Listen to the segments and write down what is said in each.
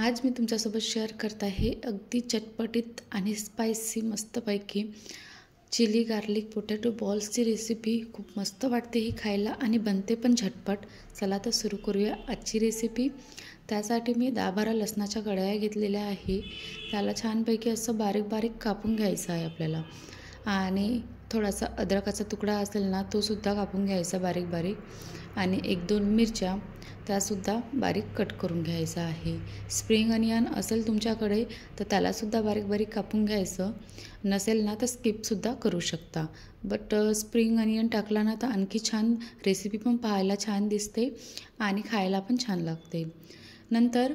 आज मी तुमच्यासोबत शेअर करत आहे अगदी चटपटीत आणि स्पायसी मस्तपैकी चिली गार्लिक पोटॅटो बॉल्सची रेसिपी। खूप मस्त वाटते ही खायला आणि बनते पण झटपट। चला तर सुरू करूया आजची रेसिपी। त्यासाठी मी 10-12 लसणाच्या कळ्या घेतलेल्या आहे। त्याला छानपैकी असं बारीक बारीक कापून घ्यायचं आहे आपल्याला। आणि थोडासा अद्रकाचा तुकडा असेल ना तो सुद्धा कापून घ्यायचा बारीक बारीक। आणि 1-2 मिरच्या त्यासुद्धा बारीक कट करून घ्यायचा आहे। स्प्रिंग अनियन असेल तुमच्याकडे तर त्यालासुद्धा बारीक बारीक कापून घ्यायचं। नसेल ना तर स्किपसुद्धा करू शकता। बट स्प्रिंग अनियन टाकला ना तर आणखी छान रेसिपी पण पाहायला छान दिसते आणि खायला पण छान लागते। नंतर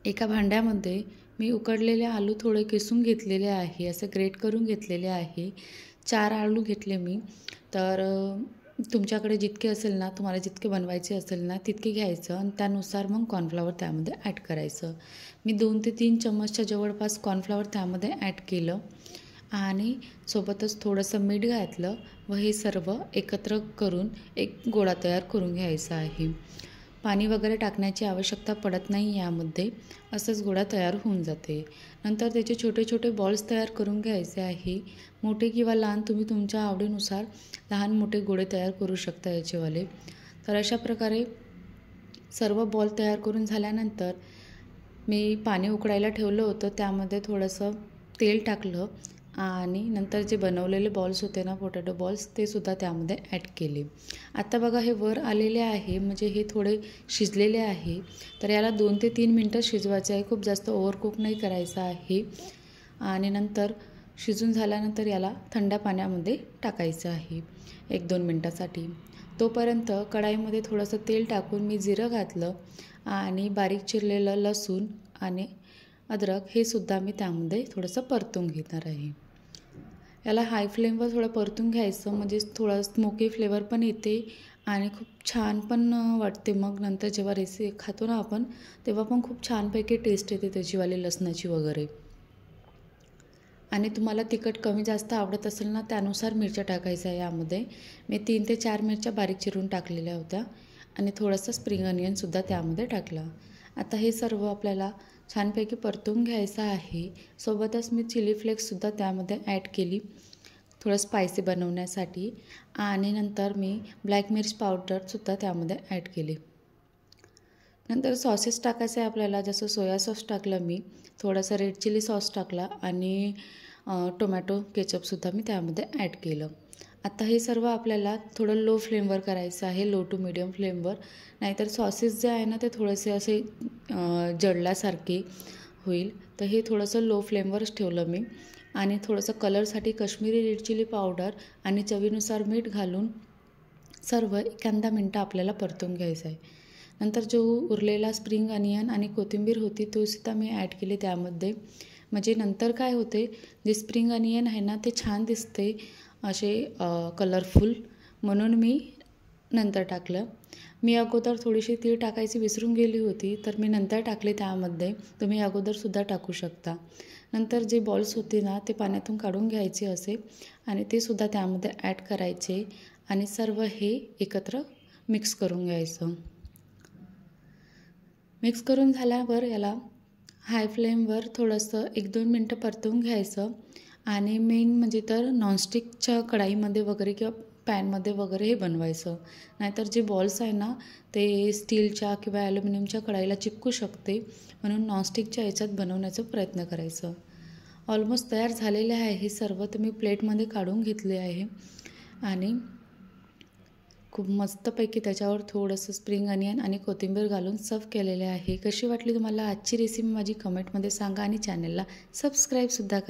एका भांड्यामध्ये मी उकडलेले आलू थोडे किसून घेतलेले आहे, असे ग्रेट करून घेतलेले आहे। 4 आलू घेतले मी। तर तुमच्याकडे जितके असेल ना, तुम्हाला जितके बनवायचे असेल ना तितके घ्यायचं आणि त्यानुसार मग कॉर्नफ्लॉवर त्यामध्ये ॲड करायचं। मी 2 ते 3 चम्मचच्या जवळपास कॉर्नफ्लॉवर त्यामध्ये ॲड केलं आणि सोबतच थोडंसं मीठ घातलं व हे सर्व एकत्र करून एक गोळा तयार करून घ्यायचा आहे। पाणी वगैरे टाकण्याची आवश्यकता पडत नाही यामध्ये, असंच गोळा तयार होऊन जाते। नंतर त्याचे छोटे छोटे बॉल्स तयार करून घ्यायचे आहे। मोठे किंवा लहान तुम्ही तुमच्या आवडीनुसार लहान मोठे गोळे तयार करू शकता याचेवाले। तर अशा प्रकारे सर्व बॉल तयार करून झाल्यानंतर मी पाणी उकळायला ठेवलं होतं, त्यामध्ये थोडंसं तेल टाकलं आणि नंतर जे बनवलेले बॉल्स होते ना पोटॅटो बॉल्स ते सुद्धा त्यामध्ये ॲड केले। आता बघा हे वर आलेले आहे, म्हणजे हे थोडे शिजलेले आहे। तर याला 2 ते 3 मिनटं शिजवायचं आहे, खूप जास्त ओव्हरकुक नाही करायचं आहे। आणि नंतर शिजून झाल्यानंतर याला थंड पाण्यामध्ये टाकायचं आहे 1-2 मिनटासाठी। तोपर्यंत कढाईमध्ये थोडंसं तेल टाकून मी जिरं घातलं आणि बारीक चिरलेलं लसूण आणि अद्रक हे सुद्धा मी त्यामध्ये थोडंसं परतून घेणार आहे। याला हाय फ्लेमवर थोडं परतून घ्यायचं, म्हणजे थोडं स्मोकी फ्लेवर पण येते आणि खूप छान पण वाटते। मग नंतर जेव्हा खातो ना आपण तेव्हा पण खूप छानपैकी टेस्ट येते त्याचीवाली लसणाची वगैरे। आणि तुम्हाला तिखट कमी जास्त आवडत असेल ना त्यानुसार मिरच्या टाकायच्या आहे यामध्ये। मी 3 ते 4 मिरच्या बारीक चिरून टाकलेल्या होत्या आणि थोडंसं स्प्रिंग अनियनसुद्धा त्यामध्ये टाकला। आता हे सर्व आपल्याला छानपैकी परतून घ्यायचं आहे। सोबतच मी चिली फ्लेक्ससुद्धा त्यामध्ये ॲड केली थोडं स्पायसी बनवण्यासाठी। आणि नंतर मी ब्लॅक मिर्च पावडरसुद्धा त्यामध्ये ॲड केली। नंतर सॉसेस टाकायचं आहे आपल्याला, जसं सोया सॉस टाकलं मी, थोडासा रेड चिली सॉस टाकला आणि टोमॅटो केचपसुद्धा मी त्यामध्ये ॲड केलं। आता हे सर्व आपल्याला थोडं लो फ्लेमवर करायचं आहे, लो टू मीडियम फ्लेमवर, नाहीतर सॉसेस जे आहे ना ते थोडेसे असे जळल्यासारखे होईल। तर हे थोडंसं लो फ्लेमवरच ठेवलं मी। आणि थोडंसं कलरसाठी काश्मीरी रेड चिली पावडर आणि चवीनुसार मीठ घालून सर्व 1-2 मिनटं आपल्याला परतून घ्यायचं आहे। नंतर जो उरलेला स्प्रिंग अनियन आणि कोथिंबीर होती तो सुद्धा मी ॲड केली त्यामध्ये। म्हणजे नंतर काय होते, जे स्प्रिंग अनियन आहे ना ते छान दिसते असे कलरफुल, म्हणून मी नंतर टाकलं। मी अगोदर थोडीशी तीळ टाकायची विसरून गेली होती, तर मी नंतर टाकले त्यामध्ये। तुम्ही अगोदरसुद्धा टाकू शकता। नंतर जे बॉल्स होते ना ते पाण्यातून काढून घ्यायचे असे आणि ते सुद्धा त्यामध्ये ॲड करायचे आणि सर्व हे एकत्र मिक्स करून घ्यायचं। मिक्स करून झाल्यावर याला हाय फ्लेमवर थोडंसं 1-2 मिनटं परतवून घ्यायचं। आणि मेन म्हणजे तर नॉनस्टिकच्या कढाईमध्ये वगैरे किंवा पॅनमध्ये वगैरे हे बनवायचं, नाहीतर जे बॉल्स आहे ना ते स्टीलच्या किंवा ॲल्युमिनियमच्या कढाईला चिपकू शकते, म्हणून नॉनस्टिकच्या याच्यात बनवण्याचा प्रयत्न करायचं। ऑलमोस्ट तयार झालेले आहे हे सर्व, तर मी प्लेटमध्ये काढून घेतले आहे आणि खूप मस्तपैकी त्याच्यावर थोडंसं स्प्रिंग अनियन आणि कोथिंबीर घालून सर्व केलेले आहे। कशी वाटली तुम्हाला आजची रेसिपी माझी कमेंटमध्ये सांगा आणि चॅनलला सबस्क्राईबसुद्धा करा।